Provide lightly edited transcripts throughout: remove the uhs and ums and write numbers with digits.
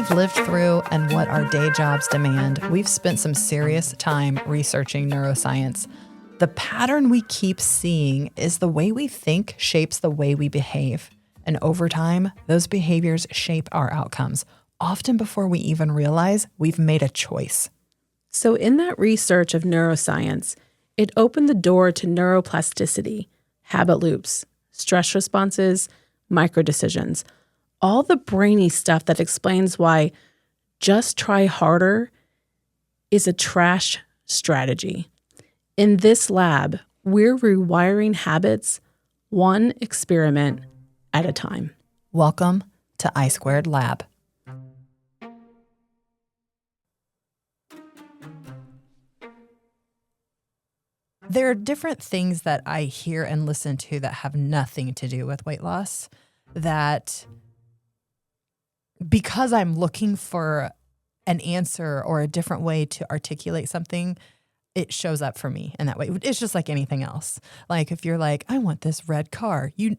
we've lived through and what our day jobs demand, we've spent some serious time researching neuroscience. The pattern we keep seeing is the way we think shapes the way we behave. And over time, those behaviors shape our outcomes, often before we even realize we've made a choice. So in that research of neuroscience, it opened the door to neuroplasticity, habit loops, stress responses, microdecisions, all the brainy stuff that explains why just try harder is a trash strategy. In this lab, we're rewiring habits one experiment at a time. Welcome to I² Lab. There are different things that I hear and listen to that have nothing to do with weight loss, that because I'm looking for an answer or a different way to articulate something, it shows up for me in that way. It's just like anything else. Like if you're like, I want this red car, you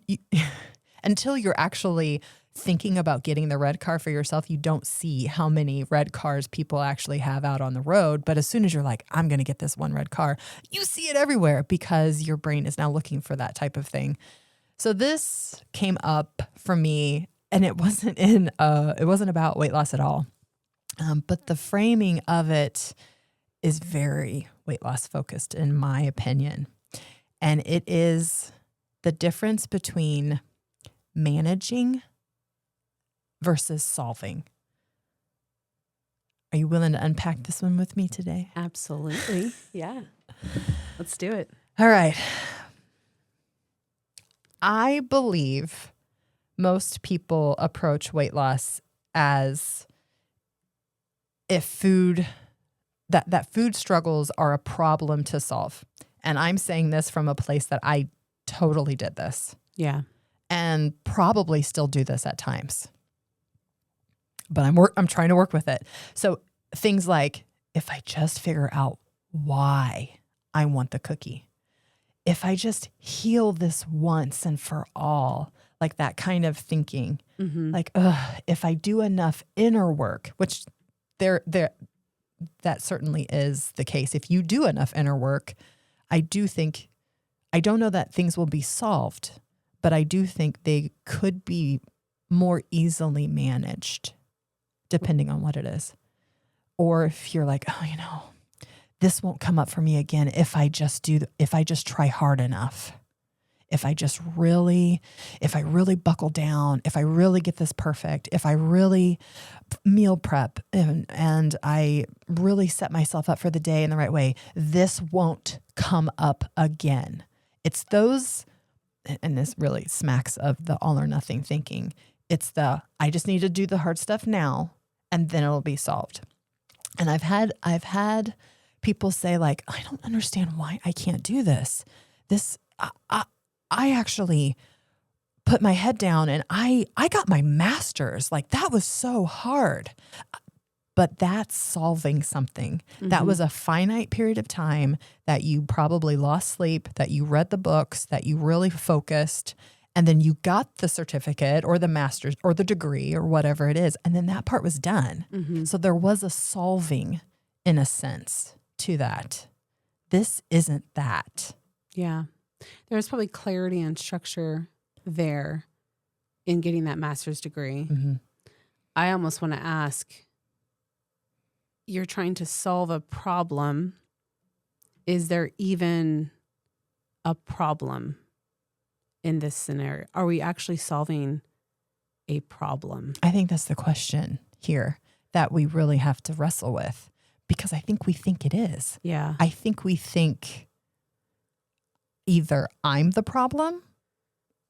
until you're actually thinking about getting the red car for yourself, you don't see how many red cars people actually have out on the road. But as soon as you're like, I'm going to get this one red car, you see it everywhere because your brain is now looking for that type of thing. So this came up for me, and it wasn't about weight loss at all. But the framing of it is very weight loss focused, in my opinion. And it is the difference between managing versus solving. Are you willing to unpack this one with me today? Absolutely. Yeah. Let's do it. All right. I believe most people approach weight loss as if food struggles are a problem to solve. And I'm saying this from a place that I totally did this. Yeah. And probably still do this at times. But I'm trying to work with it. So things like, if I just figure out why I want the cookie, if I just heal this once and for all, like that kind of thinking, like, if I do enough inner work, which that certainly is the case. If you do enough inner work, I don't know that things will be solved, but I do think they could be more easily managed, depending on what it is. Or if you're like, this won't come up for me again if I just try hard enough. If I really buckle down, if I really get this perfect, if I really meal prep and I really set myself up for the day in the right way, this won't come up again. It's those, and this really smacks of the all or nothing thinking. It's I just need to do the hard stuff now and then it'll be solved. And I've had people say like, I don't understand why I can't do this. I actually put my head down and I got my master's. Like that was so hard. But that's solving something. Mm-hmm. That was a finite period of time that you probably lost sleep, that you read the books, that you really focused, and then you got the certificate or the master's or the degree or whatever it is. And then that part was done. Mm-hmm. So there was a solving in a sense to that. This isn't that. Yeah. There's probably clarity and structure there in getting that master's degree. Mm-hmm. I almost want to ask, you're trying to solve a problem. Is there even a problem in this scenario? Are we actually solving a problem? I think that's the question here that we really have to wrestle with, because I think we think it is. Yeah. I think we think either I'm the problem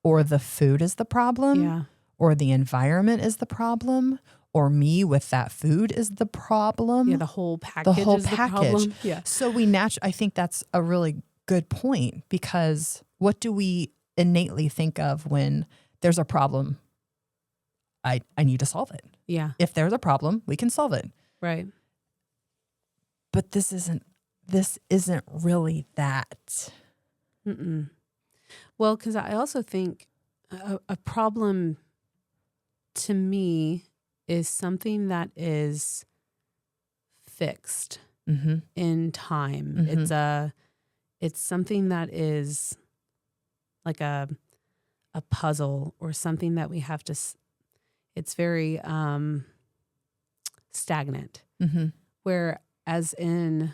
or the food is the problem or the environment is the problem or me with that food is the problem. Yeah, the whole package is the problem. Yeah. So I think that's a really good point, because what do we innately think of when there's a problem? I need to solve it. Yeah. If there's a problem, we can solve it. Right. But this isn't really that. Mm-mm. Well, because I also think a problem to me is something that is fixed in time. It's something that is like a puzzle or something that we have to, it's very stagnant. Whereas in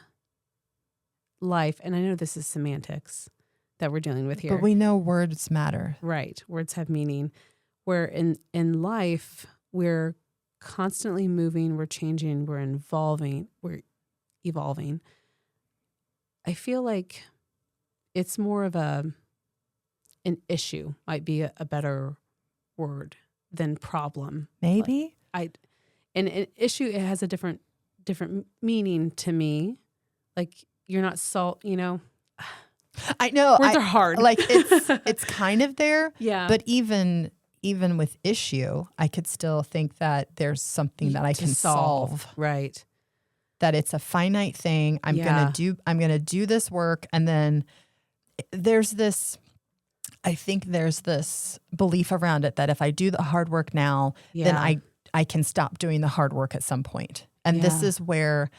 life, and I know this is semantics that we're dealing with here. But we know words matter. Right. Words have meaning. Where in life, we're constantly moving, we're changing, we're evolving. I feel like it's more of an issue, might be a better word than problem. Maybe. And an issue, it has a different meaning to me. Like you're not I know. Words are hard. Like it's kind of there. Yeah. But even with issue, I could still think that there's something that I can solve. Right. That it's a finite thing. I'm gonna do this work, and then there's this. I think there's this belief around it that if I do the hard work now, then I can stop doing the hard work at some point. And this is where,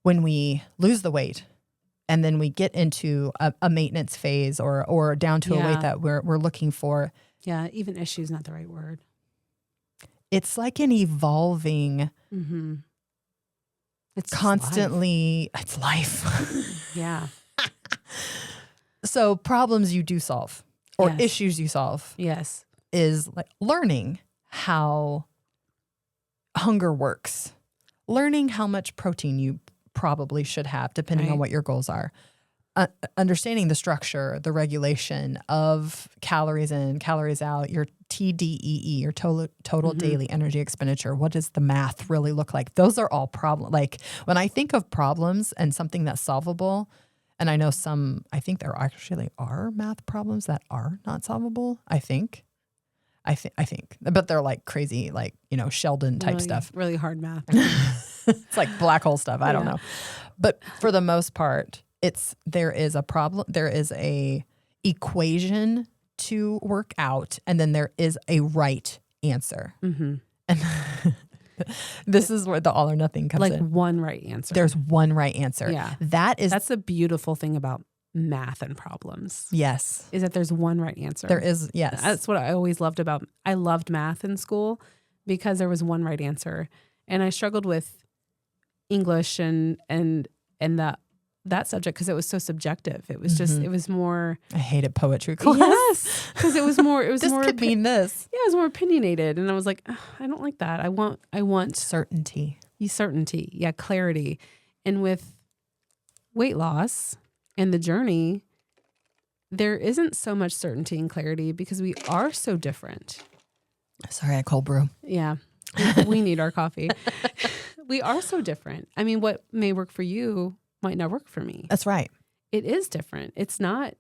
when we lose the weight, and then we get into a maintenance phase or down to a weight that we're looking for. Yeah, even issue is not the right word. It's like an evolving, it's constantly, it's life. Yeah. So problems you do solve, or issues you solve. Yes. Is like learning how hunger works, learning how much protein you probably should have, depending on what your goals are. Understanding the structure, the regulation of calories in, calories out, your TDEE, your total daily energy expenditure. What does the math really look like? Those are all like when I think of problems and something that's solvable, and I know I think there actually are math problems that are not solvable. I think, but they're like crazy, like, Sheldon type stuff. Really hard math. It's like black hole stuff. I don't know. But for the most part, there is a problem. There is a equation to work out, and then there is a right answer. And this is where the all or nothing comes in. Like one right answer. There's one right answer. Yeah. That's the beautiful thing about math and problems. Yes. Is that there's one right answer. There is, yes. That's what I always loved I loved math in school because there was one right answer. And I struggled with English and that subject because it was so subjective. It was just, it was more. I hated poetry class. Yes, because it was more. It was this more. Could mean this. Yeah, it was more opinionated, and I was like, I don't like that. I want certainty. Certainty. Yeah, clarity. And with weight loss and the journey, there isn't so much certainty and clarity because we are so different. Sorry, I cold brew. Yeah, we need our coffee. We are so different. I mean, what may work for you might not work for me. That's right. It is different. It's not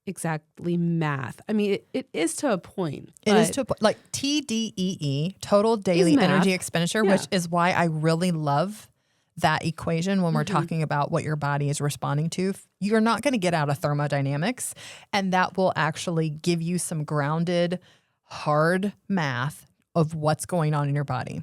exactly math. I mean, it is to a point. It is to a point. Like TDEE, total daily energy expenditure, which is why I really love that equation when we're talking about what your body is responding to. You're not going to get out of thermodynamics, and that will actually give you some grounded, hard math of what's going on in your body.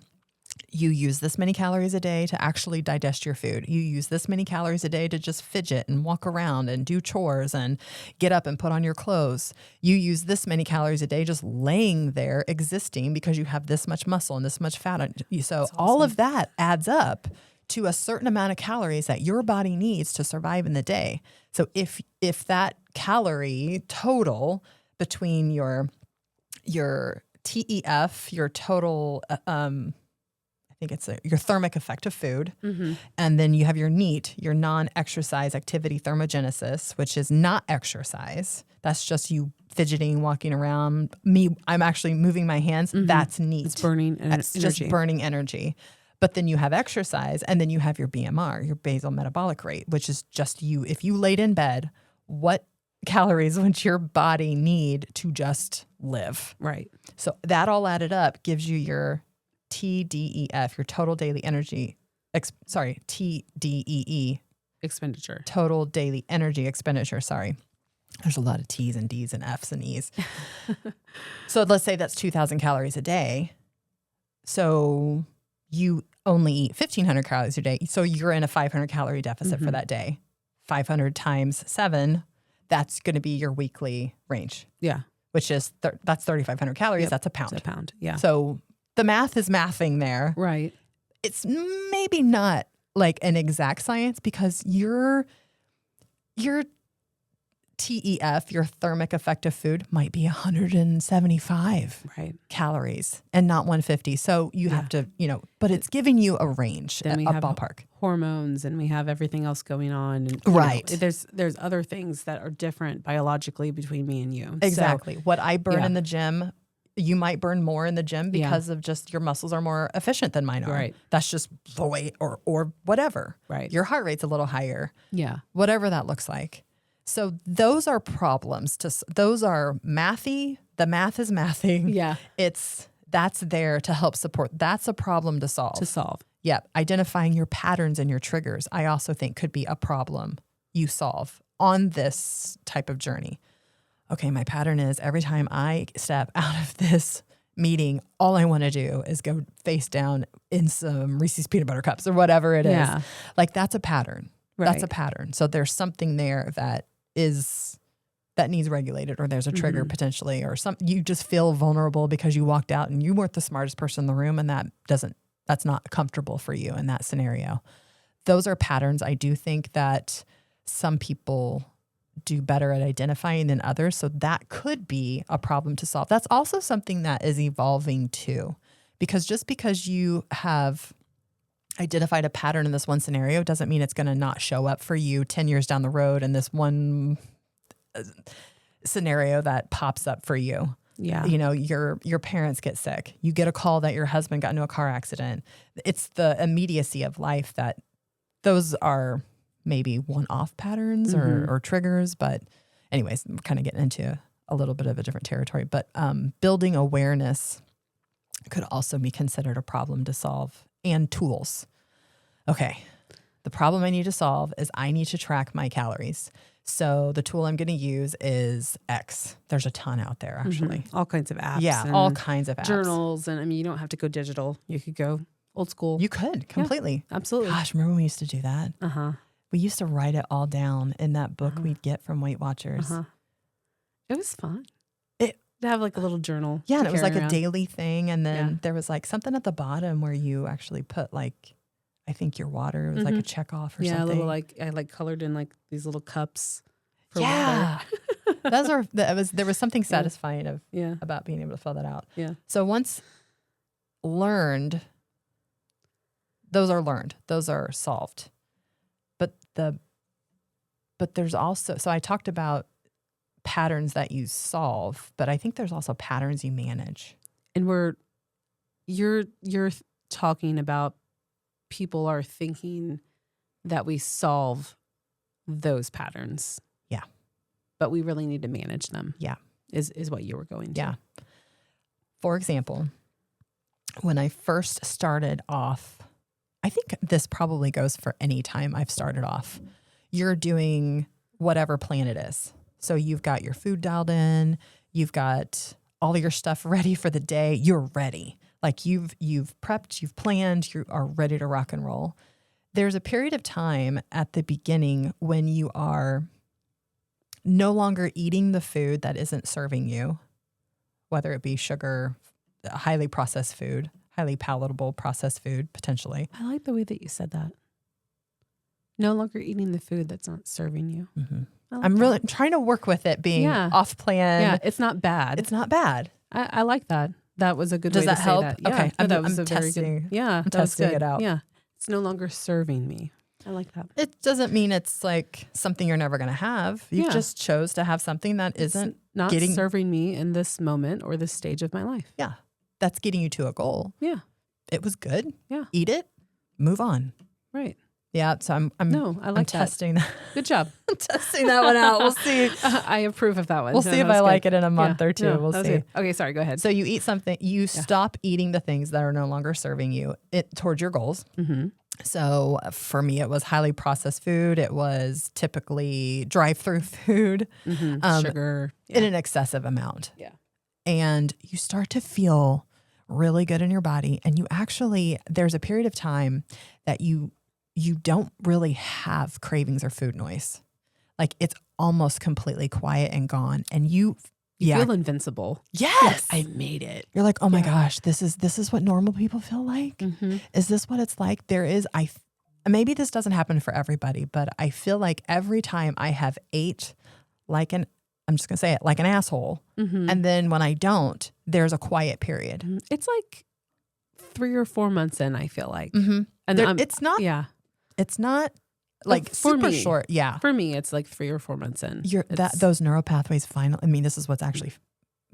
You use this many calories a day to actually digest your food. You use this many calories a day to just fidget and walk around and do chores and get up and put on your clothes. You use this many calories a day just laying there existing because you have this much muscle and this much fat on you. So all of that adds up to a certain amount of calories that your body needs to survive in the day. So if that calorie total between your TEF, your total I think it's your thermic effect of food. And then you have your NEAT, your non-exercise activity thermogenesis, which is not exercise. That's just you fidgeting, walking around. I'm actually moving my hands. That's NEAT. It's burning energy. It's just burning energy. But then you have exercise, and then you have your BMR, your basal metabolic rate, which is just you. If you laid in bed, what calories would your body need to just live? Right. So that all added up gives you your TDEF, your total daily energy, TDEE. Expenditure. Total daily energy expenditure, sorry. There's a lot of T's and D's and F's and E's. So let's say that's 2,000 calories a day. So you only eat 1,500 calories a day. So you're in a 500 calorie deficit for that day. 500 times 7, that's going to be your weekly range. Yeah. Which is, that's 3,500 calories. That's a pound. It's a pound. Yeah. So the math is mathing there. Right. It's maybe not like an exact science because your TEF, your thermic effective food, might be 175 calories and not 150. So you have to, but it's giving you a range, then we a have ballpark. Hormones, and we have everything else going on. And, right. There's other things that are different biologically between me and you. Exactly. So, what I burn in the gym, you might burn more in the gym because of just your muscles are more efficient than mine are. Right. That's just the way, or whatever. Right. Your heart rate's a little higher. Yeah. Whatever that looks like. So those are problems. Those are mathy. The math is mathing. Yeah. That's there to help support. That's a problem to solve. Yep. Identifying your patterns and your triggers, I also think could be a problem you solve on this type of journey. Okay, my pattern is every time I step out of this meeting, all I want to do is go face down in some Reese's peanut butter cups or whatever it is. Like that's a pattern. Right. That's a pattern. So there's something there that needs regulated, or there's a trigger potentially, or you just feel vulnerable because you walked out and you weren't the smartest person in the room, and that's not comfortable for you in that scenario. Those are patterns I do think that some people do better at identifying than others. So that could be a problem to solve. That's also something that is evolving too, because just because you have identified a pattern in this one scenario doesn't mean it's going to not show up for you 10 years down the road in this one scenario that pops up for you. Yeah. Your parents get sick. You get a call that your husband got into a car accident. It's the immediacy of life that those are maybe one-off patterns or triggers. But anyways, we're kind of getting into a little bit of a different territory. But building awareness could also be considered a problem to solve, and tools. Okay, the problem I need to solve is I need to track my calories. So the tool I'm going to use is X. There's a ton out there, actually. All kinds of apps. Yeah, all kinds of apps. Journals. And you don't have to go digital. You could go old school. You could, completely. Yeah, absolutely. Gosh, remember when we used to do that? We used to write it all down in that book we'd get from Weight Watchers. It was fun. To have like a little journal. Yeah, and it was like around. A daily thing. And then there was like something at the bottom where you actually put like, I think your water. It was like a check off or something. Yeah, a little I colored in like these little cups for water. There was something satisfying about being able to fill that out. Yeah. So once learned, those are solved. But there's also, so I talked about patterns that you solve, but I think there's also patterns you manage. And you're talking about people are thinking that we solve those patterns. Yeah. But we really need to manage them. Yeah. Is what you were going to. Yeah. For example, when I first started off, I think this probably goes for any time I've started off. You're doing whatever plan it is. So you've got your food dialed in, you've got all your stuff ready for the day, you're ready. Like you've prepped, you've planned, you are ready to rock and roll. There's a period of time at the beginning when you are no longer eating the food that isn't serving you, whether it be sugar, highly processed food, highly palatable processed food, potentially. I like the way that you said that. No longer eating the food that's not serving you. I'm really trying to work with it being off plan. Yeah, it's not bad. It's not bad. I like that. That was a good way to say help? that. Yeah, Okay. that was a very testing, good. Yeah, I'm testing it out. Yeah. It's no longer serving me. I like that. It doesn't mean it's like something you're never going to have. You just chose to have something that isn't not serving me in this moment or this stage of my life. Yeah. That's getting you to a goal. Yeah. It was good. Yeah. Eat it. Move on. Right. Yeah. So I'm testing that. Good job. I'm testing that one out. We'll see. I approve of that one. We'll see if I like it in a month or two. We'll see. Good. Okay. Sorry. Go ahead. So you eat something, you stop eating the things that are no longer serving you towards your goals. So for me, it was highly processed food. It was typically drive-through food, sugar in an excessive amount. Yeah. And you start to feel really good in your body. And you actually, there's a period of time that you don't really have cravings or food noise. Like it's almost completely quiet and gone. And you feel invincible. Yes. Like, I made it. You're like, oh my gosh, this is what normal people feel like. Mm-hmm. Is this what it's like? Maybe this doesn't happen for everybody, but I feel like every time I have ate I'm just going to say it, like an asshole. Mm-hmm. And then when I don't, there's a quiet period. It's like 3 or 4 months in, I feel like. Mm-hmm. And it's not like for super me, short. Yeah. For me, it's like 3 or 4 months in. Those neural pathways this is what's actually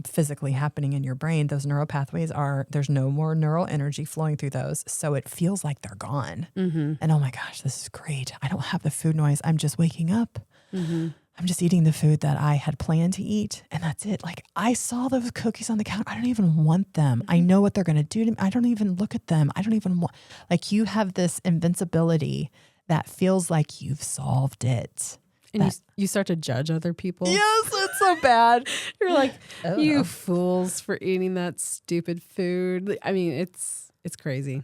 physically happening in your brain. Those neural pathways there's no more neural energy flowing through those. So it feels like they're gone. Mm-hmm. And oh my gosh, this is great. I don't have the food noise. I'm just waking up. Mm-hmm. I'm just eating the food that I had planned to eat. And that's it. Like I saw those cookies on the counter. I don't even want them. I know what they're going to do to me. I don't even look at them. I don't even want, like you have this invincibility that feels like you've solved it. And you start to judge other people. Yes, it's so bad. You're like, you fools for eating that stupid food. I mean, it's crazy.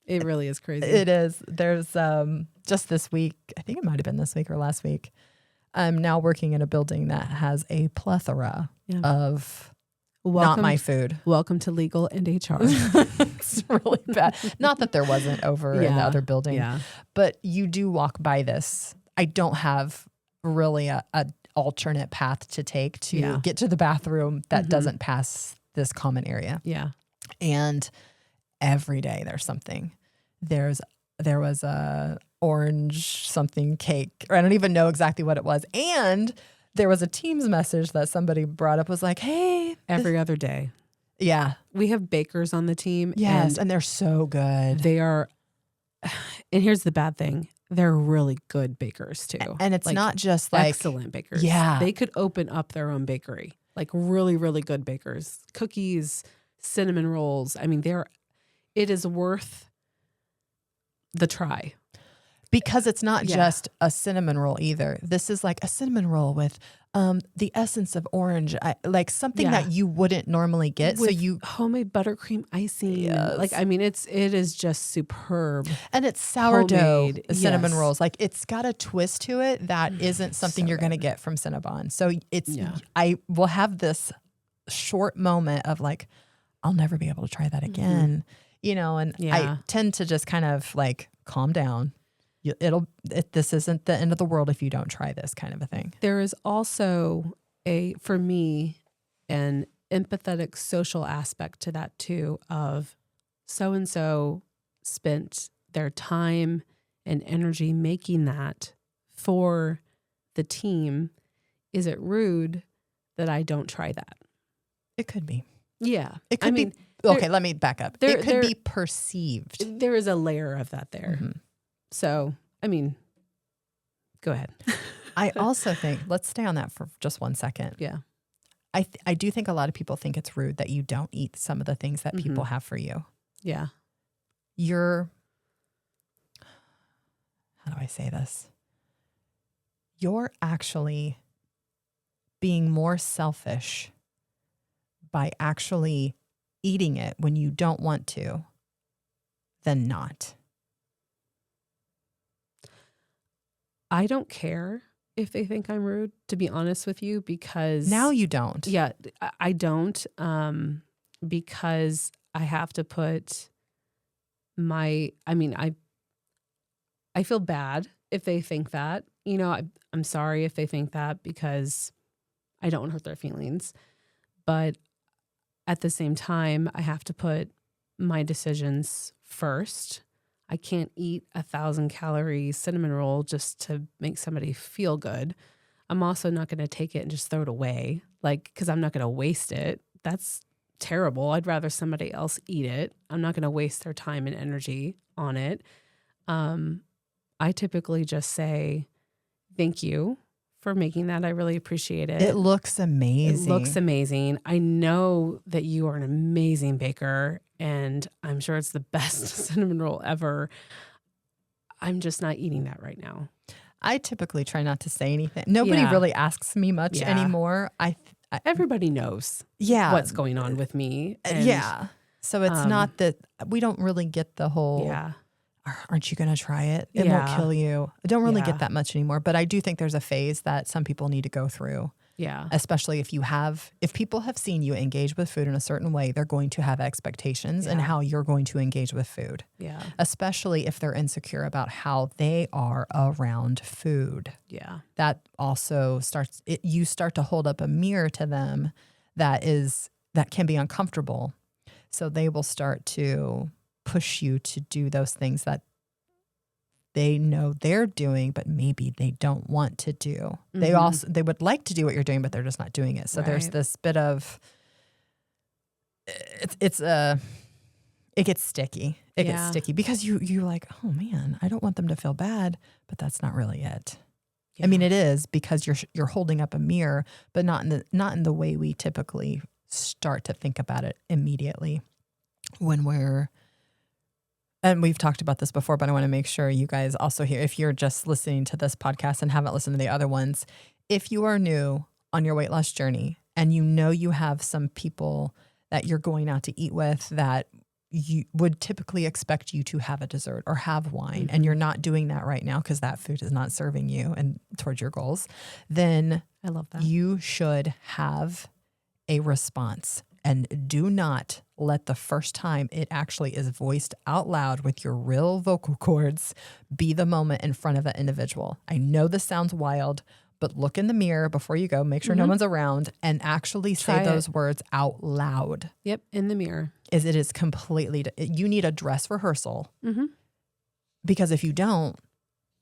It really is crazy. It is. There's just this week, I think it might have been this week or last week, I'm now working in a building that has a plethora of not my food. Welcome to legal and HR. It's really bad. Not that there wasn't over in the other building, but you do walk by this. I don't have really a alternate path to take to get to the bathroom that doesn't pass this common area. Yeah. And every day there's something. There was a orange something cake, or I don't even know exactly what it was. And there was a Teams message that somebody brought up, was like, hey. Every other day. Yeah. We have bakers on the team. Yes. And they're so good. They are. And here's the bad thing. They're really good bakers too. And it's not just like excellent bakers. Yeah. They could open up their own bakery. Like really, really good bakers. Cookies, cinnamon rolls. I mean, it is worth the try. Because it's not just a cinnamon roll either. This is like a cinnamon roll with the essence of orange, like something that you wouldn't normally get. With so you homemade buttercream icing. Yes. Like, I mean, it is just superb. And it's sourdough Homemade, cinnamon rolls. Like it's got a twist to it that isn't something you're going to get from Cinnabon. So I will have this short moment of like, I'll never be able to try that again, and I tend to just kind of like calm down. This isn't the end of the world if you don't try this kind of a thing. There is also for me, an empathetic social aspect to that too, of so-and-so spent their time and energy making that for the team. Is it rude that I don't try that? It could be. Yeah. It could be. Okay, let me back up. It could be perceived. There is a layer of that there. Mm-hmm. So, I mean, go ahead. I also think, let's stay on that for just 1 second. Yeah. I do think a lot of people think it's rude that you don't eat some of the things that people have for you. Yeah. How do I say this? You're actually being more selfish by actually eating it when you don't want to than not. I don't care if they think I'm rude, to be honest with you, because now you don't. Yeah, I don't, because I have to put I feel bad if they think that, I'm sorry if they think that, because I don't want to hurt their feelings. But at the same time, I have to put my decisions first. I can't eat 1,000-calorie cinnamon roll just to make somebody feel good. I'm also not going to take it and just throw it away, because I'm not going to waste it. That's terrible. I'd rather somebody else eat it. I'm not going to waste their time and energy on it. I typically just say, thank you for making that. I really appreciate it. It looks amazing. I know that you are an amazing baker, and I'm sure it's the best cinnamon roll ever. I'm just not eating that right now. I typically try not to say anything. Nobody really asks me much anymore. Everybody knows what's going on with me. And So it's not that we don't really get the whole, Yeah. aren't you going to try it? It won't Yeah. kill you. I don't really Yeah. get that much anymore, but I do think there's a phase that some people need to go through. Yeah. Especially if people have seen you engage with food in a certain way, they're going to have expectations in how you're going to engage with food. Yeah. Especially if they're insecure about how they are around food. Yeah. That also you start to hold up a mirror to them that can be uncomfortable. So they will start to push you to do those things that they know they're doing, but maybe they don't want to do. Mm-hmm. They would like to do what you're doing, but they're just not doing it. So there's this bit of, it gets sticky. It gets sticky because you're like, oh man, I don't want them to feel bad, but that's not really it. Yeah. I mean, it is because you're holding up a mirror, but not in the way we typically start to think about it immediately and we've talked about this before, but I want to make sure you guys also hear, if you're just listening to this podcast and haven't listened to the other ones, if you are new on your weight loss journey and you have some people that you're going out to eat with that you would typically expect you to have a dessert or have wine, and you're not doing that right now because that food is not serving you and towards your goals, then I love that. You should have a response. And do not let the first time it actually is voiced out loud with your real vocal cords be the moment in front of that individual. I know this sounds wild, but look in the mirror before you go, make sure no one's around, and actually say those words out loud. Yep, in the mirror. It is completely, you need a dress rehearsal. Because if you don't,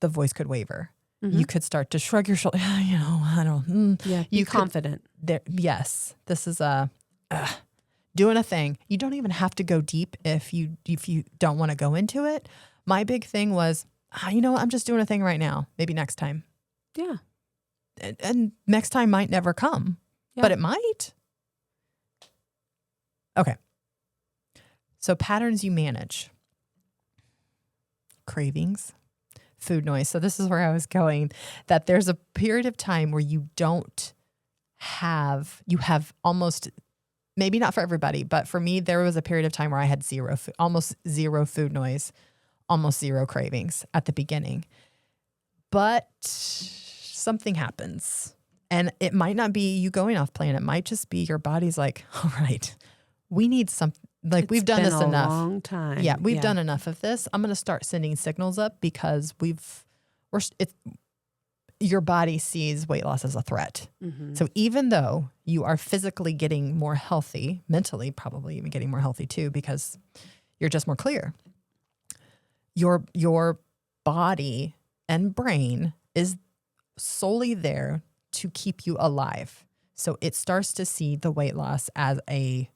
the voice could waver. You could start to shrug your shoulder. I don't. Yeah, be confident. Yes, this is doing a thing. You don't even have to go deep if you don't want to go into it. My big thing was, I'm just doing a thing right now. Maybe next time. Yeah. And next time might never come, but it might. Okay. So patterns you manage. Cravings, food noise. So this is where I was going, that there's a period of time where you have almost, maybe not for everybody, but for me, there was a period of time where I had almost zero food noise, almost zero cravings at the beginning. But something happens, and it might not be you going off plan. It might just be your body's like, all right, we need something. Like, we've done this enough. It's been a long time. Yeah, we've done enough of this. I'm going to start sending signals up because your body sees weight loss as a threat. So even though you are physically getting more healthy, mentally probably even getting more healthy too, because you're just more clear, your body and brain is solely there to keep you alive. So it starts to see the weight loss as a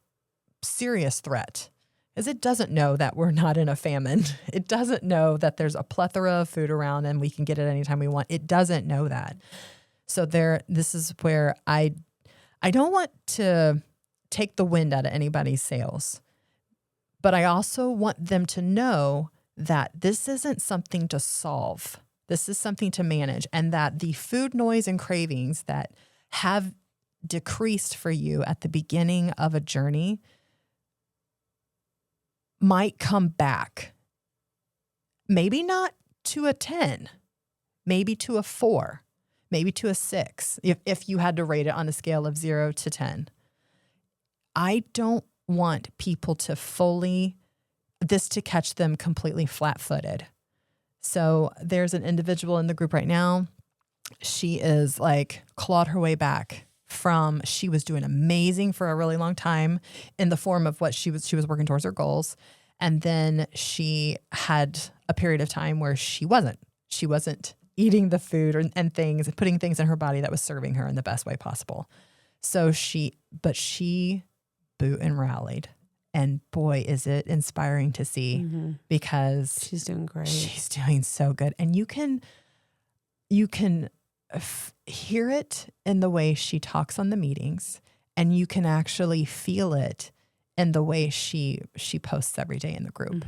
serious threat, as it doesn't know that we're not in a famine. It doesn't know that there's a plethora of food around and we can get it anytime we want. It doesn't know that. So this is where I don't want to take the wind out of anybody's sails, but I also want them to know that this isn't something to solve. This is something to manage, and that the food noise and cravings that have decreased for you at the beginning of a journey might come back. Maybe not to a 10, maybe to a 4, maybe to a 6, if you had to rate it on a scale of 0 to 10. I don't want people to to catch them completely flat-footed. So there's an individual in the group right now. She is like clawed her way back from, she was doing amazing for a really long time in the form of what she was working towards her goals. And then she had a period of time where she wasn't eating the food and things and putting things in her body that was serving her in the best way possible. So she boot and rallied. And boy, is it inspiring to see, because she's doing great. She's doing so good. And you can hear it in the way she talks on the meetings, and you can actually feel it in the way she posts every day in the group.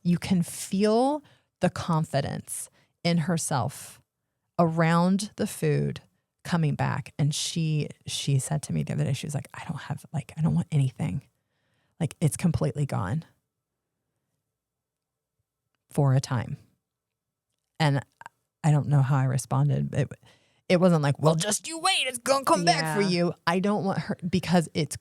You can feel the confidence in herself around the food coming back. And she said to me the other day, she was like, I don't want anything. like it's completely gone for a time. And I don't know how I responded. It wasn't like, well, just you wait, it's going to come back for you. I don't want her, because it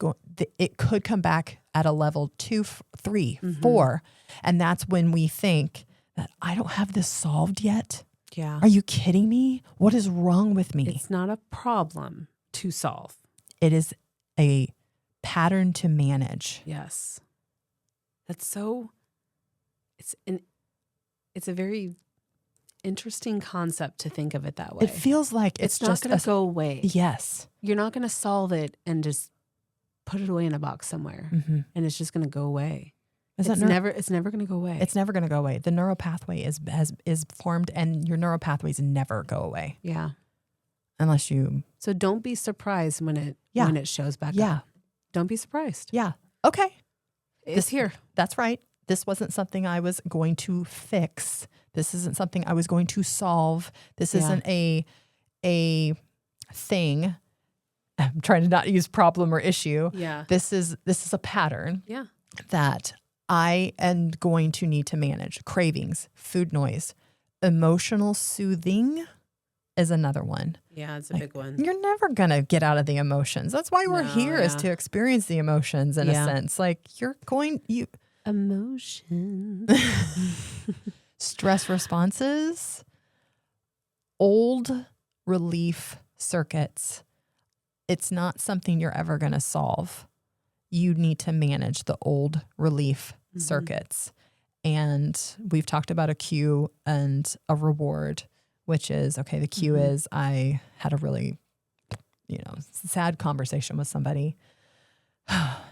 could come back at a level 2, 3, 4. And that's when we think that I don't have this solved yet. Yeah. Are you kidding me? What is wrong with me? It's not a problem to solve. It is a pattern to manage. Yes. That's so, it's a very interesting concept to think of it that way. It feels like it's not just going to go away. Yes. You're not going to solve it and just put it away in a box somewhere and it's just going to go away. It's never going to go away. It's never going to go away. The neural pathway is formed, and your neural pathways never go away. Yeah. Unless you. So don't be surprised when it shows back up. Don't be surprised. Yeah. Okay. It's here. That's right. This wasn't something I was going to fix. This isn't something I was going to solve. This isn't a thing. I'm trying to not use problem or issue. Yeah. This is a pattern. Yeah. That I am going to need to manage. Cravings, food noise, emotional soothing is another one. Yeah, it's a big one. You're never going to get out of the emotions. That's why we're here, is to experience the emotions in a sense. Like emotion. Stress responses, old relief circuits. It's not something you're ever going to solve. You need to manage the old relief circuits. And we've talked about a cue and a reward, which is, okay, the cue is I had a really, sad conversation with somebody.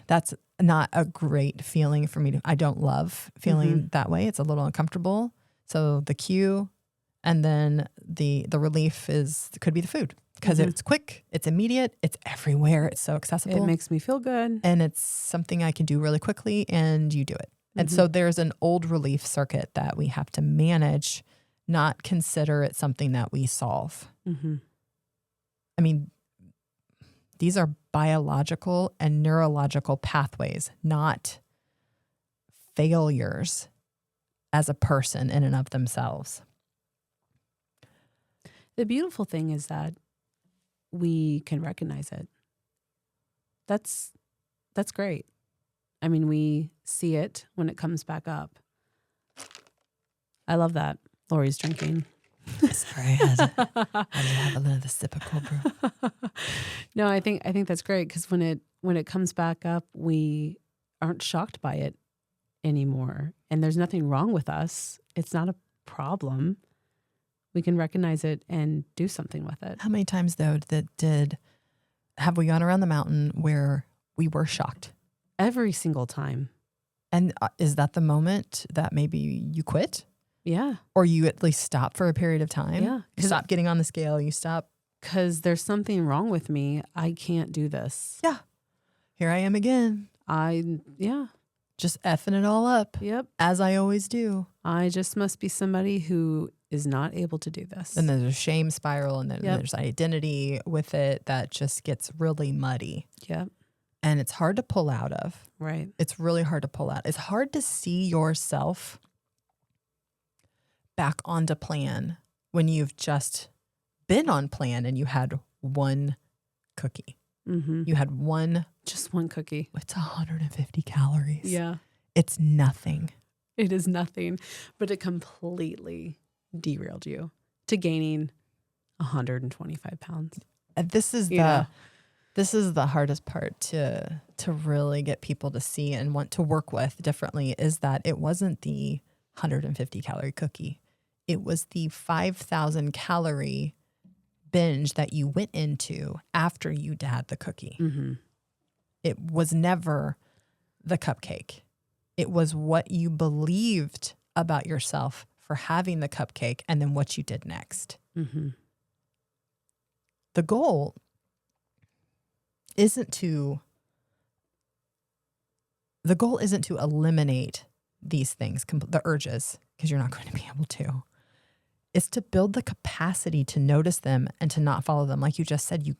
That's not a great feeling for me. I don't love feeling that way. It's a little uncomfortable. So the cue and then the relief could be the food. Because it's quick, it's immediate, it's everywhere, it's so accessible. It makes me feel good. And it's something I can do really quickly, and you do it. And so there's an old relief circuit that we have to manage, not consider it something that we solve. I mean, these are biological and neurological pathways, not failures as a person in and of themselves. The beautiful thing is that we can recognize it. That's great. I mean, we see it when it comes back up. I love that. Lori's drinking. Sorry, I had to have a little sip of cold brew. No, I think that's great, because when it comes back up, we aren't shocked by it anymore, and there's nothing wrong with us. It's not a problem. We can recognize it and do something with it. How many times, though, have we gone around the mountain where we were shocked? Every single time. And is that the moment that maybe you quit? Yeah. Or you at least stop for a period of time? Yeah. You stop getting on the scale. You stop. Because there's something wrong with me. I can't do this. Yeah. Here I am again. Just effing it all up. Yep. As I always do. I just must be somebody who is not able to do this. And there's a shame spiral, and then there's identity with it that just gets really muddy. Yep. And it's hard to pull out of. Right. It's really hard to pull out. It's hard to see yourself back onto plan when you've just been on plan and you had one cookie. You had just one cookie. It's 150 calories. Yeah. It's nothing. It is nothing, but it completely derailed you to gaining 125 pounds. This is the hardest part to really get people to see and want to work with differently, is that it wasn't the 150 calorie cookie. It was the 5,000 calorie binge that you went into after you had the cookie. It was never the cupcake. It was what you believed about yourself for having the cupcake and then what you did next. The goal isn't to eliminate these things, the urges, because you're not going to be able to. It's to build the capacity to notice them and to not follow them. Like you just said, you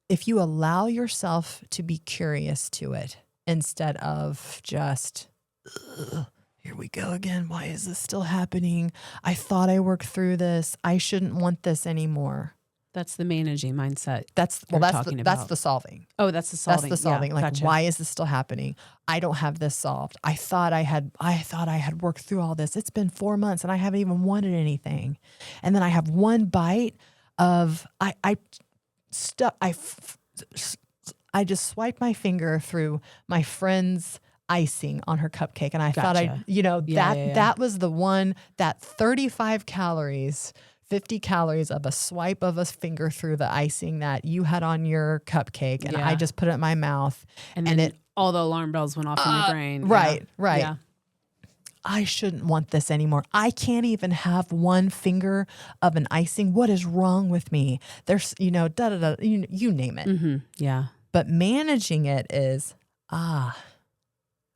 if you allow yourself to be curious to it instead of just, here we go again. Why is this still happening? I thought I worked through this. I shouldn't want this anymore. That's the managing mindset. That's the solving. Oh, that's the solving. That's the solving. Yeah, like, gotcha. why is this still happening? I don't have this solved. I thought I had worked through all this. It's been 4 months and I haven't even wanted anything. And then I have one bite of I just swiped my finger through my friend's icing on her cupcake, and I thought that was the one, that 35 calories. 50 calories of a swipe of a finger through the icing that you had on your cupcake, and I just put it in my mouth, and then all the alarm bells went off in your brain. Right. Yeah. I shouldn't want this anymore. I can't even have one finger of an icing. What is wrong with me? There's, you name it. Mm-hmm. Yeah. But managing it is,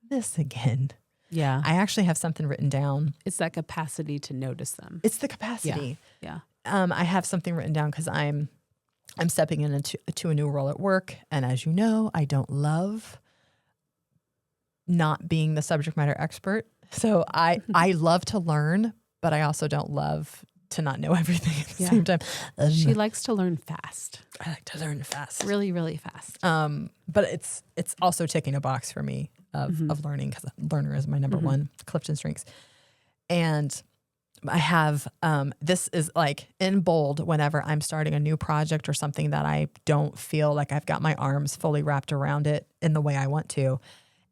this again. Yeah. I actually have something written down. It's that capacity to notice them. It's the capacity. Yeah. I have something written down because I'm stepping into a new role at work. And as you know, I don't love not being the subject matter expert. So I love to learn, but I also don't love to not know everything at the same time. She likes to learn fast. I like to learn fast. Really, really fast. But it's also ticking a box for me of learning, because learner is my number one, Clifton strengths. And I have, this is like in bold whenever I'm starting a new project or something that I don't feel like I've got my arms fully wrapped around it in the way I want to.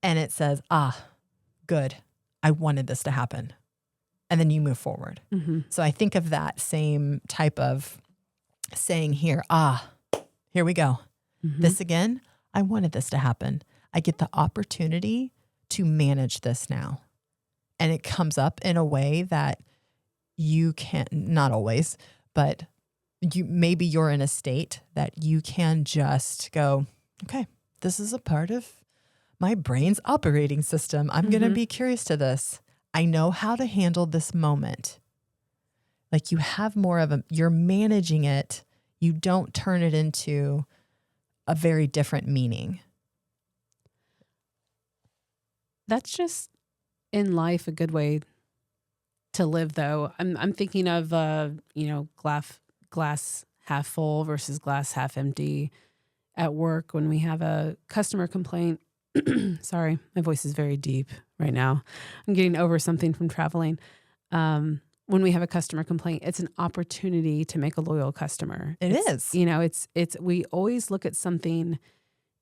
And it says, good. I wanted this to happen. And then you move forward. Mm-hmm. So I think of that same type of saying here, here we go. Mm-hmm. This again, I wanted this to happen. I get the opportunity to manage this now. And it comes up in a way that you can't, not always, but maybe you're in a state that you can just go, okay, this is a part of my brain's operating system. I'm going to be curious to this. I know how to handle this moment. Like, you have more of you're managing it. You don't turn it into a very different meaning. That's just in life a good way to live, though. I'm thinking of glass half full versus glass half empty. At work, when we have a customer complaint, sorry, my voice is very deep right now. I'm getting over something from traveling. When we have a customer complaint, it's an opportunity to make a loyal customer. We always look at something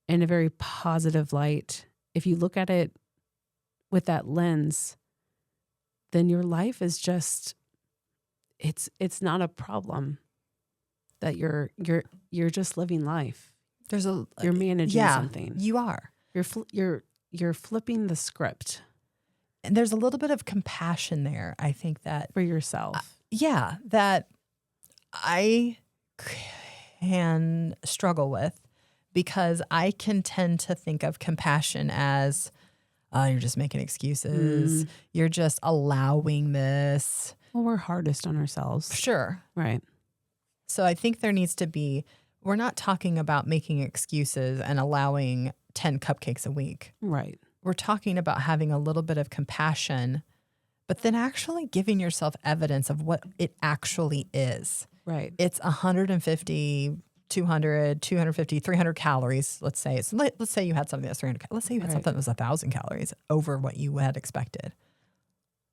in a very positive light. If you look at it with that lens, then your life is just, it's not a problem that you're just living life. You're managing something. You are. You're flipping the script. And there's a little bit of compassion there, I think, that for yourself. That I can struggle with, because I can tend to think of compassion as, you're just making excuses. You're just allowing this. Well, we're hardest on ourselves. Sure. Right. So I think there needs to be, we're not talking about making excuses and allowing 10 cupcakes a week. Right. We're talking about having a little bit of compassion, but then actually giving yourself evidence of what it actually is. Right. It's 150, 200, 250, 300 calories. Let's say you had something that's 300. Let's say you had something that was 1,000 calories over what you had expected.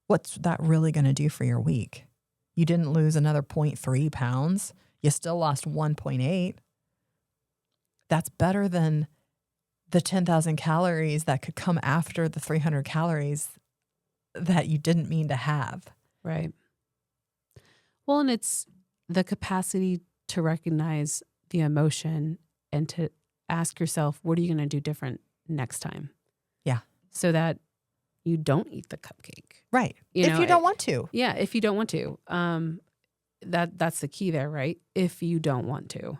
What's that really going to do for your week? You didn't lose another 0.3 pounds. You still lost 1.8. That's better than the 10,000 calories that could come after the 300 calories that you didn't mean to have. Right. Well, and it's the capacity to recognize the emotion and to ask yourself, what are you going to do different next time? Yeah. So that you don't eat the cupcake. Right. If you don't want to. Yeah, if you don't want to. That's the key there, right? If you don't want to.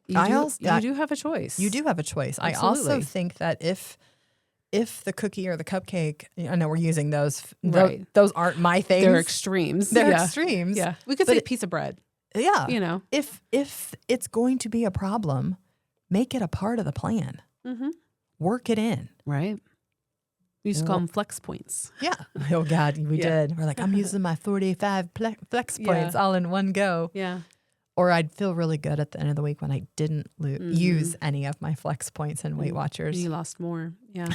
You do have a choice. You do have a choice. Absolutely. I also think that if the cookie or the cupcake, I know we're using those. Right. Those aren't my things. They're extremes. They're extremes. Yeah. We could say a piece of bread. Yeah. You know. If it's going to be a problem, make it a part of the plan. Mm-hmm. Work it in. Right. We used to call them flex points. Yeah. Oh God, we did. We're like, I'm using my 45 flex points all in one go. Yeah. Or I'd feel really good at the end of the week when I didn't use any of my flex points in Weight Watchers. You lost more. Yeah.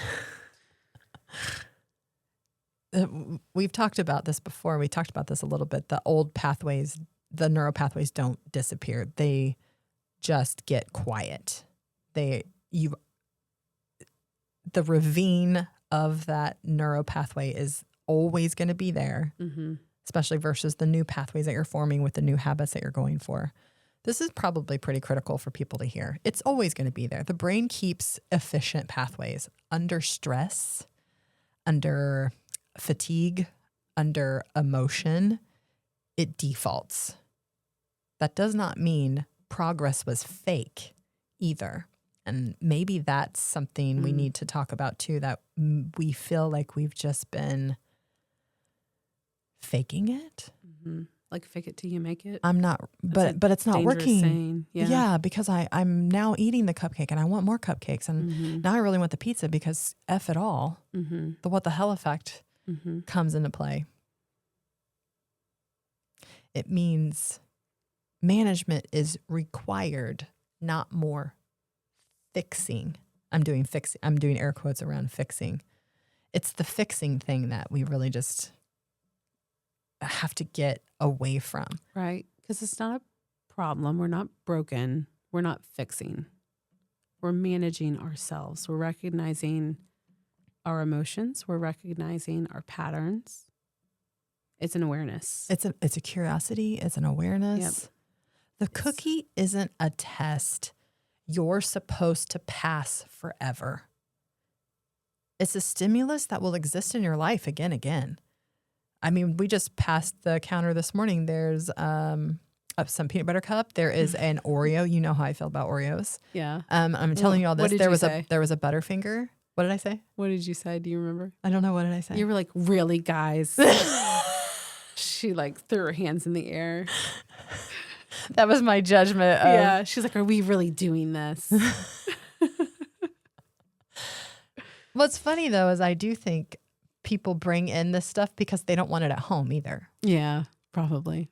We've talked about this before. We talked about this a little bit. The old pathways, the neural pathways don't disappear. They just get quiet. The ravine of that neuro pathway is always going to be there, especially versus the new pathways that you're forming with the new habits that you're going for. This is probably pretty critical for people to hear. It's always going to be there. The brain keeps efficient pathways under stress, under fatigue, under emotion. It defaults. That does not mean progress was fake either. And maybe that's something we need to talk about too, that we feel like we've just been faking it. Like fake it till you make it. I'm not, but it's not working. Saying. Yeah, because I'm now eating the cupcake and I want more cupcakes. And now I really want the pizza because F it all. The what the hell effect comes into play. It means management is required, not more fixing. I'm doing air quotes around fixing. It's the fixing thing that we really just have to get away from. Right. Because it's not a problem. We're not broken. We're not fixing. We're managing ourselves. We're recognizing our emotions. We're recognizing our patterns. It's an awareness. It's a curiosity. It's an awareness. Yep. The cookie isn't a test you're supposed to pass forever. It's a stimulus that will exist in your life again. I mean, we just passed the counter this morning. There's some peanut butter cup. There is an Oreo. You know how I feel about Oreos. Yeah. I'm telling you all this. There was a Butterfinger. What did I say? What did you say? Do you remember? I don't know. What did I say? You were like, really, guys? She like threw her hands in the air. That was my judgment. Yeah. She's like, are we really doing this? What's funny though is I do think people bring in this stuff because they don't want it at home either. Yeah, probably.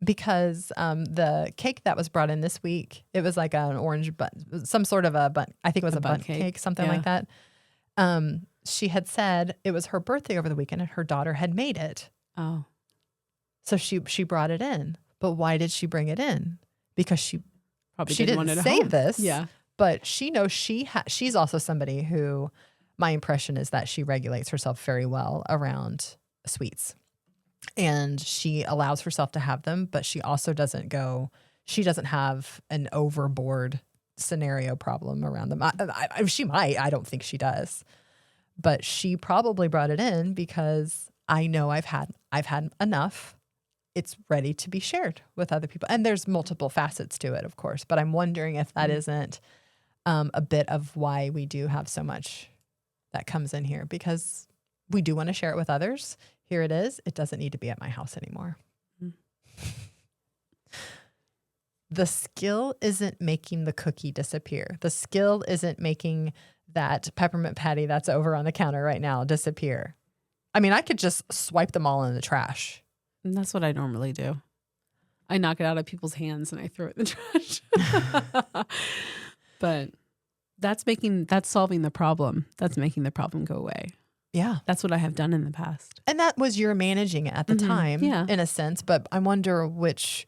Because the cake that was brought in this week, it was like an orange bun, some sort of a bun. I think it was a bun cake, something like that. She had said it was her birthday over the weekend and her daughter had made it. Oh. So she brought it in. But why did she bring it in? Because she probably didn't want it at say home. this. Yeah. But she knows she's also somebody who, my impression is that she regulates herself very well around sweets. And she allows herself to have them, but she also doesn't have an overboard scenario problem around them. She might, I don't think she does. But she probably brought it in because I know I've had enough. It's ready to be shared with other people. And there's multiple facets to it, of course. But I'm wondering if that isn't a bit of why we do have so much that comes in here, because we do want to share it with others. Here it is. It doesn't need to be at my house anymore. The skill isn't making the cookie disappear. The skill isn't making that peppermint patty that's over on the counter right now disappear. I mean, I could just swipe them all in the trash. And that's what I normally do. I knock it out of people's hands and I throw it in the trash. But that's solving the problem. That's making the problem go away. Yeah. That's what I have done in the past. And that was your managing it at the time, in a sense. But I wonder which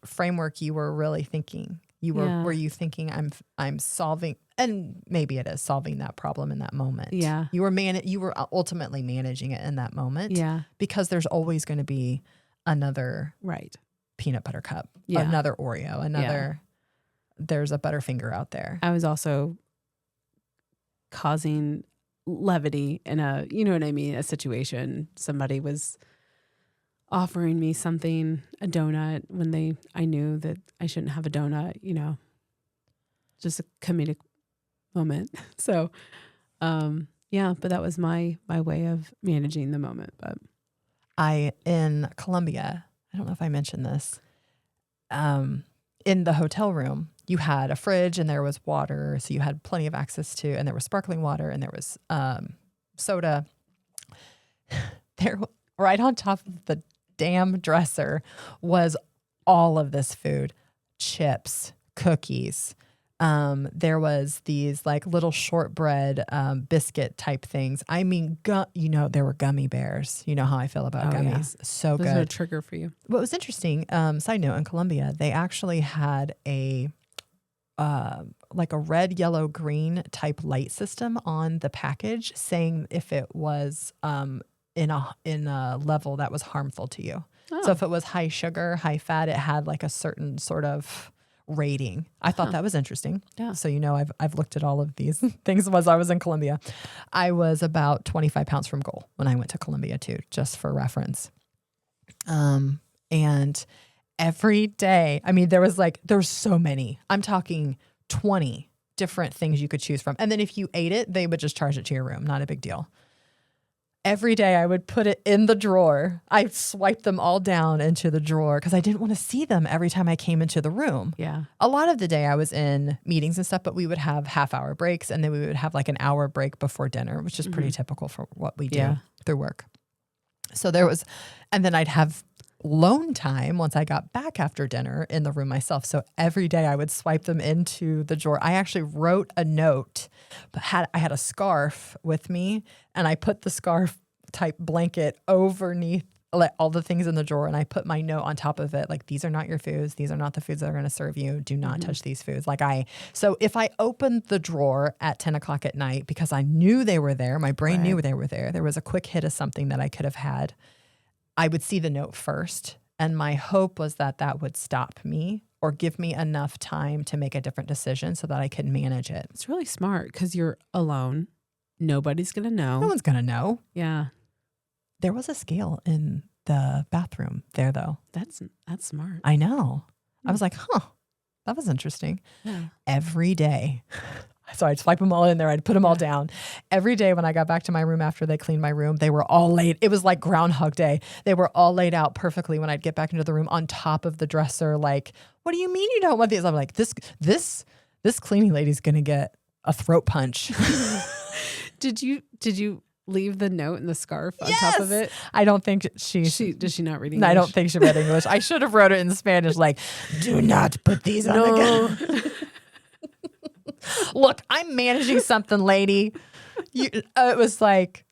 framework you were really thinking. Were you thinking I'm solving, and maybe it is solving that problem in that moment. Yeah. You were ultimately managing it in that moment. Yeah. Because there's always going to be another peanut butter cup, another Oreo, there's a Butterfinger out there. I was also causing levity in a situation. Somebody was offering me something, a donut, when I knew that I shouldn't have a donut, just a comedic moment. So, but that was my way of managing the moment. But in Colombia, I don't know if I mentioned this. in the hotel room, you had a fridge and there was water. So you had plenty of access to, and there was sparkling water and there was soda. There, right on top of the damn dresser was all of this food, chips, cookies. There was these like little shortbread biscuit type things. I mean, there were gummy bears. You know how I feel about gummies. Yeah. So Those good. are a trigger for you. What was interesting, side note, in Colombia, they actually had a like a red, yellow, green type light system on the package saying if it was in a level that was harmful to you. Oh. So if it was high sugar, high fat, it had like a certain sort of rating. I thought that was interesting. Yeah. So, I've looked at all of these things as I was in Colombia. I was about 25 pounds from goal when I went to Colombia too, just for reference. And every day, I mean, there's so many, I'm talking 20 different things you could choose from. And then if you ate it, they would just charge it to your room. Not a big deal. Every day I would put it in the drawer. I swiped them all down into the drawer because I didn't want to see them every time I came into the room. Yeah. A lot of the day I was in meetings and stuff, but we would have half-hour breaks and then we would have like an hour break before dinner, which is pretty typical for what we do through work. So and then I'd have alone time once I got back after dinner in the room myself. So every day I would swipe them into the drawer. I actually wrote a note, but I had a scarf with me and I put the scarf type blanket underneath all the things in the drawer. And I put my note on top of it. Like, these are not your foods. These are not the foods that are going to serve you. Do not touch these foods. So if I opened the drawer at 10 o'clock at night, because I knew they were there, my brain knew they were there was a quick hit of something that I could have had, I would see the note first. And my hope was that would stop me or give me enough time to make a different decision so that I could manage it. It's really smart because you're alone. Nobody's going to know. No one's going to know. Yeah. There was a scale in the bathroom there, though. That's smart. I know. I was like, that was interesting. Yeah. Every day. So I'd swipe them all in there. I'd put them all down. Every day when I got back to my room after they cleaned my room, they were all laid. It was like Groundhog Day. They were all laid out perfectly when I'd get back into the room on top of the dresser. Like, what do you mean you don't want these? I'm like, this cleaning lady's going to get a throat punch. Did you leave the note and the scarf on top of it? I don't think does she not read English? I don't think she read English. I should have wrote it in Spanish, like, do not put these on the Look, I'm managing something, lady. It was like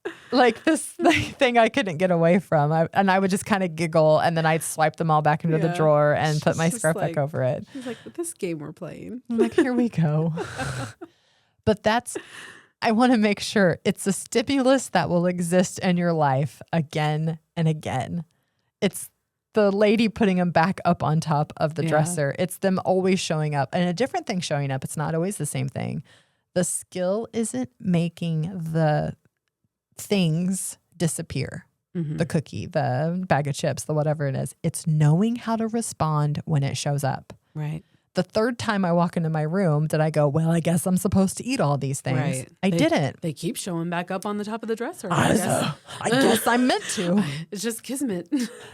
this thing I couldn't get away from. I would just kind of giggle, and then I'd swipe them all back into the drawer and put my scarf back over it. She's like, but this game we're playing. I'm like, here we go. But I want to make sure it's a stimulus that will exist in your life again and again. It's the lady putting them back up on top of the dresser. It's them always showing up, and a different thing showing up. It's not always the same thing. The skill isn't making the things disappear. The cookie, the bag of chips, the whatever it is. It's knowing how to respond when it shows up. Right. The third time I walk into my room, did I go, well, I guess I'm supposed to eat all these things? Right. I didn't. They keep showing back up on the top of the dresser. I guess I'm meant to. It's just kismet.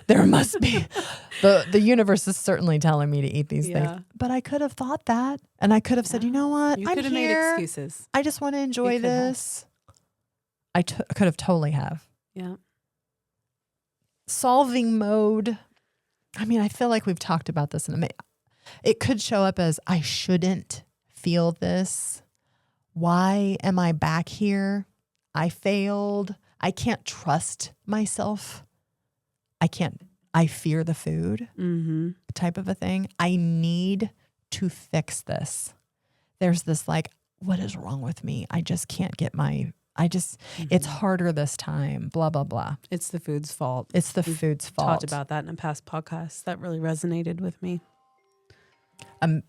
There must be. The universe is certainly telling me to eat these things. But I could have thought that. And I could have said, you know what? You could have made excuses. I just want to enjoy this. I could have totally have. Yeah. Solving mode. I mean, I feel like we've talked about this in a minute. It could show up as, I shouldn't feel this. Why am I back here? I failed. I can't trust myself. I fear the food type of a thing. I need to fix this. There's this like, what is wrong with me? I just can't get it's harder this time, blah, blah, blah. It's the food's fault. It's the food's fault. Talked about that in a past podcast. That really resonated with me. A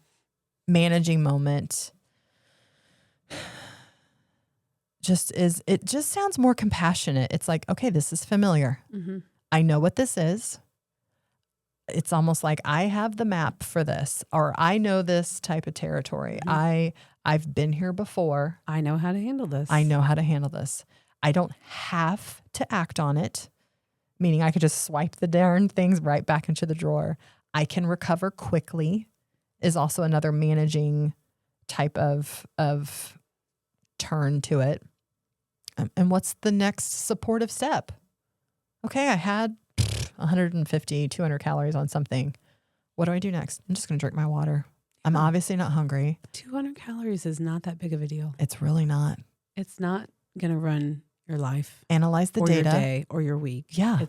managing moment it just sounds more compassionate. It's like, okay, this is familiar. I know what this is. It's almost like I have the map for this, or I know this type of territory. I've been here before. I know how to handle this. I don't have to act on it, meaning I could just swipe the darn things right back into the drawer. I can recover quickly is also another managing type of turn to it. And what's the next supportive step? Okay, I had 150, 200 calories on something. What do I do next? I'm just going to drink my water. I'm obviously not hungry. 200 calories is not that big of a deal. It's really not. It's not going to run your life. Analyze the or data. Your day or your week. Yeah.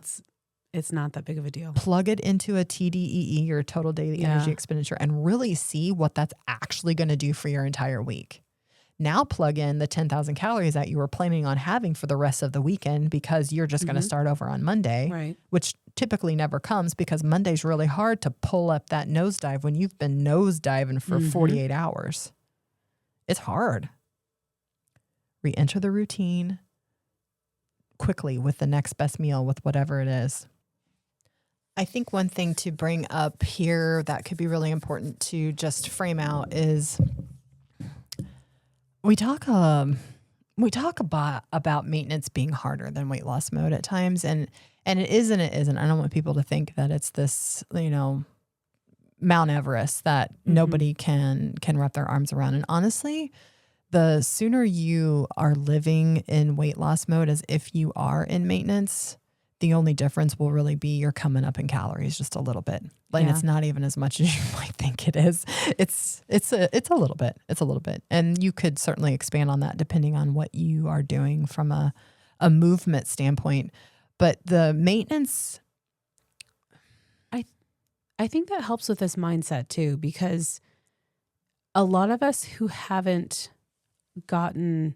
It's not that big of a deal. Plug it into a TDEE, your total daily energy expenditure, and really see what that's actually going to do for your entire week. Now plug in the 10,000 calories that you were planning on having for the rest of the weekend because you're just going to start over on Monday, Right. which typically never comes because Monday's really hard to pull up that nosedive when you've been nosediving for 48 hours. It's hard. Re-enter the routine quickly with the next best meal with whatever it is. I think one thing to bring up here that could be really important to just frame out is we talk about maintenance being harder than weight loss mode at times, and it is and it isn't. I don't want people to think that it's this, Mount Everest that nobody can wrap their arms around. And honestly, the sooner you are living in weight loss mode as if you are in maintenance, the only difference will really be you're coming up in calories just a little bit. And it's not even as much as you might think it is. It's a little bit. It's a little bit. And you could certainly expand on that depending on what you are doing from a movement standpoint. But the maintenance, I think that helps with this mindset too, because a lot of us who haven't gotten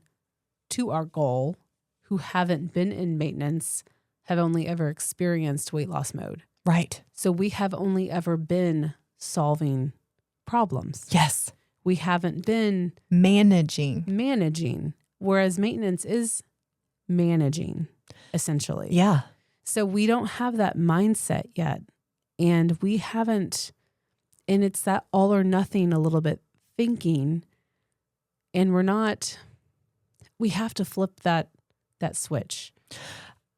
to our goal, who haven't been in maintenance, have only ever experienced weight loss mode. right? So we have only ever been solving problems. Yes. We haven't been Managing. whereas maintenance is managing, essentially. Yeah. So we don't have that mindset yet. And we haven't, and it's that all or nothing a little bit thinking. And we have to flip that switch.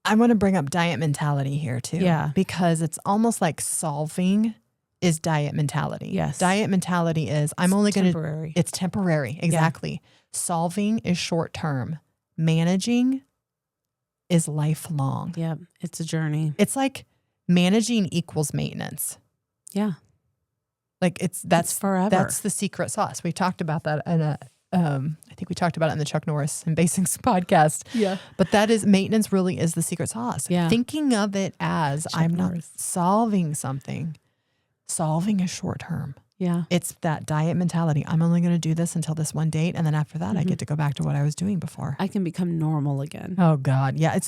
I want to bring up diet mentality here too. Yeah. Because it's almost like solving is diet mentality. Yes. Diet mentality is I'm only going to, temporary. it's temporary. Exactly. Solving is short term. Managing is lifelong. Yeah. It's a journey. It's like managing equals maintenance. Yeah. Like that's forever. That's the secret sauce. We talked about that in I think we talked about it in the Chuck Norris and Basics podcast. Yeah. But maintenance really is the secret sauce. Yeah. Thinking of it as Chuck I'm Norris. not solving something. Solving is short term. Yeah. It's that diet mentality. I'm only going to do this until this one date. And then after that, I get to go back to what I was doing before. I can become normal again. Oh God. Yeah.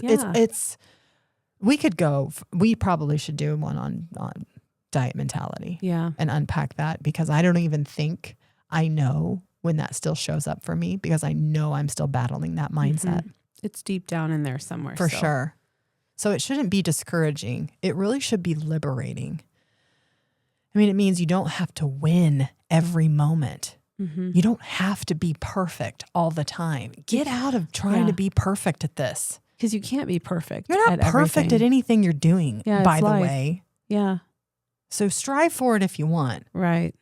We probably should do one on diet mentality. Yeah. And unpack that because I don't even think I know when that still shows up for me because I know I'm still battling that mindset. It's deep down in there somewhere. For still. sure. So it shouldn't be discouraging. It really should be liberating. I mean, it means you don't have to win every moment. You don't have to be perfect all the time. Get out of trying to be perfect at this. Because you can't be perfect. You're not perfect at anything you're doing, by the way. Yeah. So strive for it if you want. Right.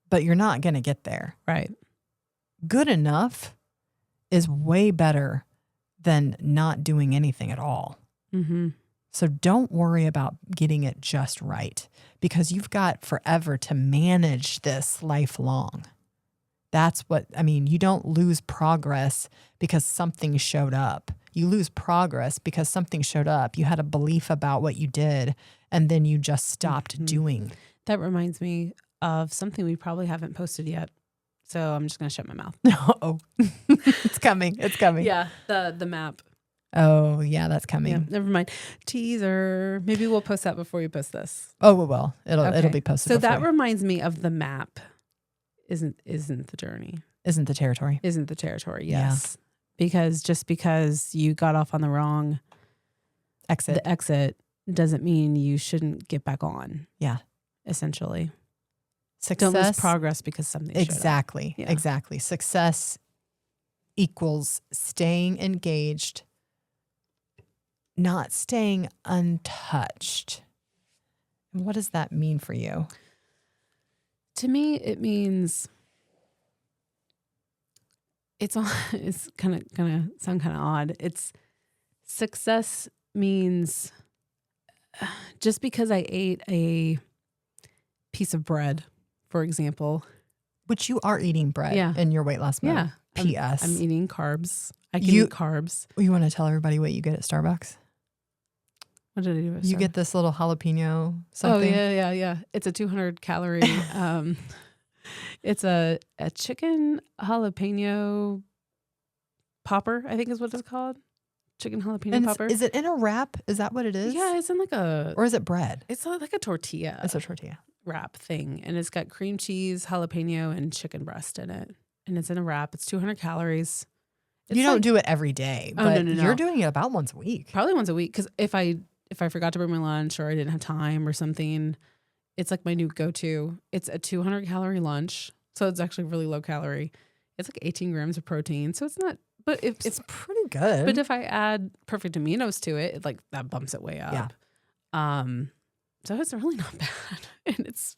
But you're not going to get there. Right. Good enough is way better than not doing anything at all. So don't worry about getting it just right because you've got forever to manage this lifelong. That's you don't lose progress because something showed up. You lose progress because something showed up. You had a belief about what you did and then you just stopped doing. That reminds me of something we probably haven't posted yet. So I'm just going to shut my mouth. Oh, it's coming. It's coming. Yeah. The map. Oh, yeah, that's coming. Yeah, never mind. Teaser. Maybe we'll post that before you post this. Oh, we will. It'll be posted. So that reminds me of the map. Isn't the journey? Isn't the territory? Isn't the territory? Yes. Yeah. Because you got off on the wrong exit. The exit doesn't mean you shouldn't get back on. Yeah. Essentially. Success. Don't lose progress because something Exactly. Yeah. Exactly. Success equals staying engaged, not staying untouched. And what does that mean for you? To me, it means it's kind of sound kind of odd. It's success means just because I ate a piece of bread, for example. Which you are eating bread in your weight loss mode. Yeah. P.S. I'm eating carbs. I can eat carbs. You want to tell everybody what you get at Starbucks? What did I do? You get this little jalapeno something. Oh, yeah. It's a 200 calorie. It's a chicken jalapeno popper, I think is what it's called. Chicken jalapeno popper. Is it in a wrap? Is that what it is? Yeah, it's in like or is it bread? It's like a tortilla. It's a tortilla wrap thing. And it's got cream cheese, jalapeno, and chicken breast in it. And it's in a wrap. It's 200 calories. You don't do it every day, but no. You're doing it about once a week. Probably once a week. Because if I forgot to bring my lunch or I didn't have time or something, it's like my new go-to. It's a 200 calorie lunch. So it's actually really low calorie. It's like 18 grams of protein. So it's not, but it's pretty good. But if I add perfect aminos to it, like that bumps it way up. Yeah. So it's really not bad. And it's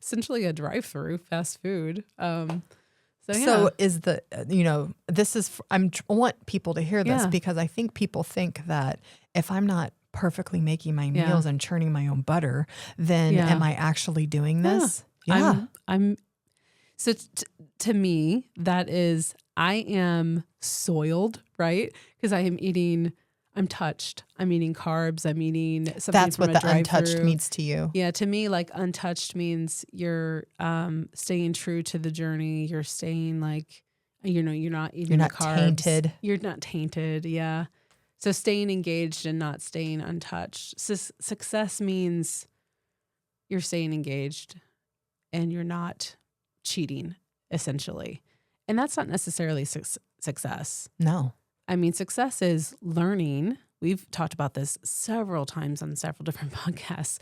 essentially a drive-through fast food. So is this is, I want people to hear this because I think people think that if I'm not perfectly making my meals and churning my own butter, then am I actually doing this? Yeah. So to me, that is, I am soiled, right? Because I'm touched. I'm eating carbs. I'm eating something That's from what a the untouched drive-through. means to you. Yeah, to me, like untouched means you're staying true to the journey. You're staying like, you're not eating the carbs. Tainted. You're not tainted. Yeah. So staying engaged and not staying untouched. Success means you're staying engaged and you're not cheating, essentially. And that's not necessarily success. No. I mean, success is learning. We've talked about this several times on several different podcasts.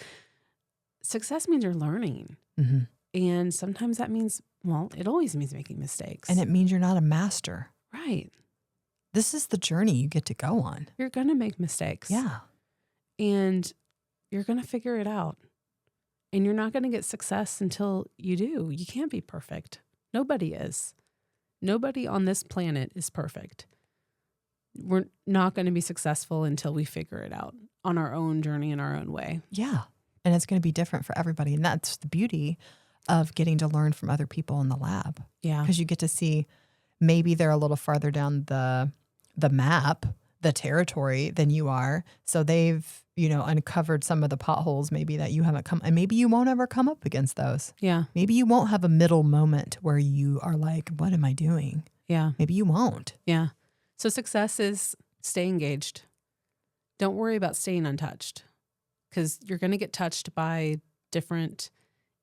Success means you're learning. Mm-hmm. And sometimes that means, it always means making mistakes. And it means you're not a master. Right. This is the journey you get to go on. You're going to make mistakes. Yeah. And you're going to figure it out. And you're not going to get success until you do. You can't be perfect. Nobody is. Nobody on this planet is perfect. We're not going to be successful until we figure it out on our own journey in our own way. Yeah. And it's going to be different for everybody. And that's the beauty of getting to learn from other people in the lab. Yeah. Because you get to see maybe they're a little farther down the map, the territory than you are. So they've, uncovered some of the potholes maybe that you haven't come, and maybe you won't ever come up against those. Yeah. Maybe you won't have a middle moment where you are like, what am I doing? Yeah. Maybe you won't. Yeah. So success is stay engaged. Don't worry about staying untouched because you're going to get touched by different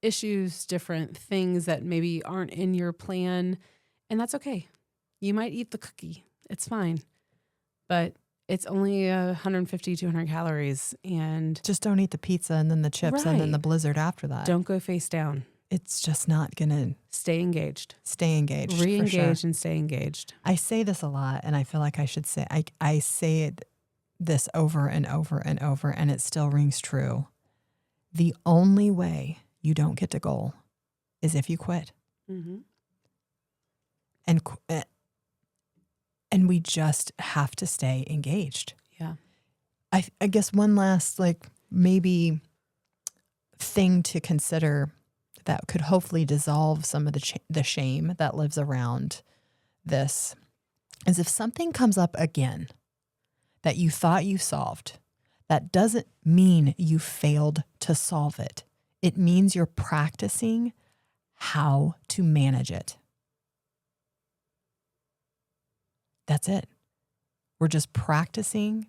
issues, different things that maybe aren't in your plan. And that's okay. You might eat the cookie. It's fine. But it's only 150, 200 calories. And just don't eat the pizza and then the chips and then the blizzard after that. Don't go face down. It's just not going to. Stay engaged. Stay engaged. Re-engage and stay engaged. I say this a lot, and I feel like I should say, I say this over and over and over, and it still rings true. The only way you don't get to goal is if you quit. Mm-hmm. And we just have to stay engaged. Yeah. I guess one last, maybe thing to consider that could hopefully dissolve some of the shame that lives around this is if something comes up again that you thought you solved, that doesn't mean you failed to solve it. It means you're practicing how to manage it. That's it. We're just practicing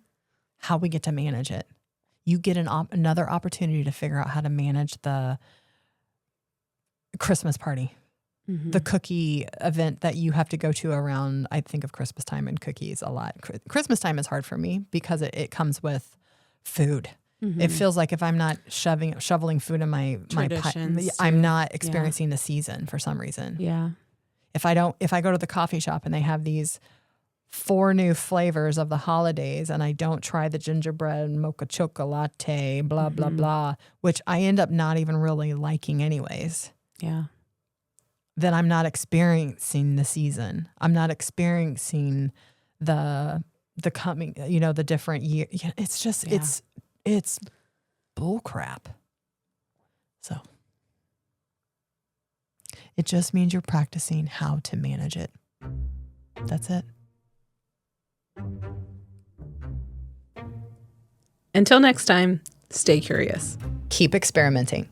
how we get to manage it. You get another opportunity to figure out how to manage the Christmas party, the cookie event that you have to go to around, I think of Christmas time and cookies a lot. Christmas time is hard for me because it comes with food. Mm-hmm. It feels like if I'm not shoveling food in my pipe, I'm not experiencing the season for some reason. Yeah. If I go to the coffee shop and they have these 4 new flavors of the holidays and I don't try the gingerbread mocha chocolate, blah, blah, blah, which I end up not even really liking anyways. Yeah. then I'm not experiencing the season. I'm not experiencing the coming, the different year. It's just, it's bull crap. So it just means you're practicing how to manage it. That's it. Until next time, stay curious. Keep experimenting.